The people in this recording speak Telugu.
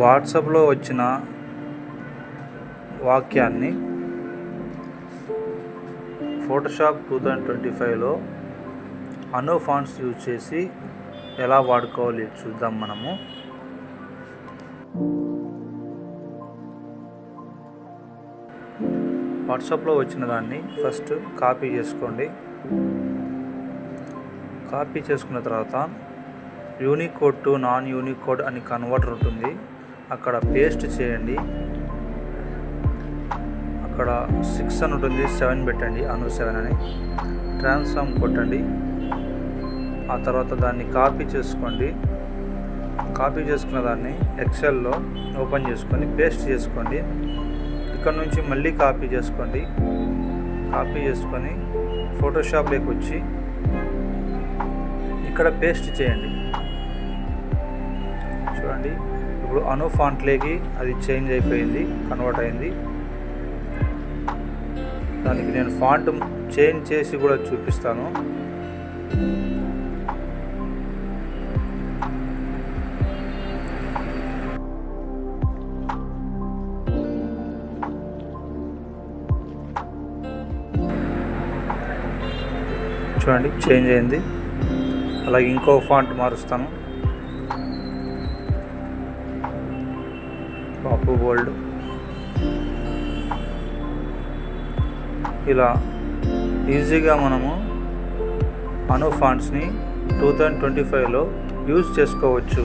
వాట్సాప్లో వచ్చిన వాక్యాన్ని ఫోటోషాప్ 2025లో అను ఫాంట్స్ యూజ్ చేసి ఎలా వాడుకోవాలి చూద్దాం మనము. వాట్సాప్లో వచ్చిన దాన్ని ఫస్ట్ కాపీ చేసుకోండి. కాపీ చేసుకున్న తర్వాత యూనికోడ్ టు నాన్ యూనికోడ్ అని కన్వర్టర్ ఉంటుంది, అక్కడ పేస్ట్ చేయండి. అక్కడ 6 అని ఉంటుంది, 7 పెట్టండి, అను 7 అని. ట్రాన్స్ఫార్మ్ కొట్టండి. ఆ తర్వాత దాన్ని కాపీ చేసుకోండి. కాపీ చేసుకున్న దాన్ని ఎక్సెల్లో ఓపెన్ చేసుకొని పేస్ట్ చేసుకోండి. ఇక్కడ నుంచి మళ్ళీ కాపీ చేసుకోండి. కాపీ చేసుకొని ఫోటోషాప్లోకి వచ్చి ఇక్కడ పేస్ట్ చేయండి. చూడండి, ఇప్పుడు అను ఫాంట్లోకి అది చేంజ్ అయిపోయింది, కన్వర్ట్ అయింది. దానికి నేను ఫాంట్ చేంజ్ చేసి కూడా చూపిస్తాను. చూడండి, చేంజ్ అయింది. అలాగే ఇంకో ఫాంట్ మారుస్తాను, బాపు బోల్డ్. ఇలా ఈజీగా మనము అను ఫాంట్స్ని 2025లో యూజ్ చేసుకోవచ్చు.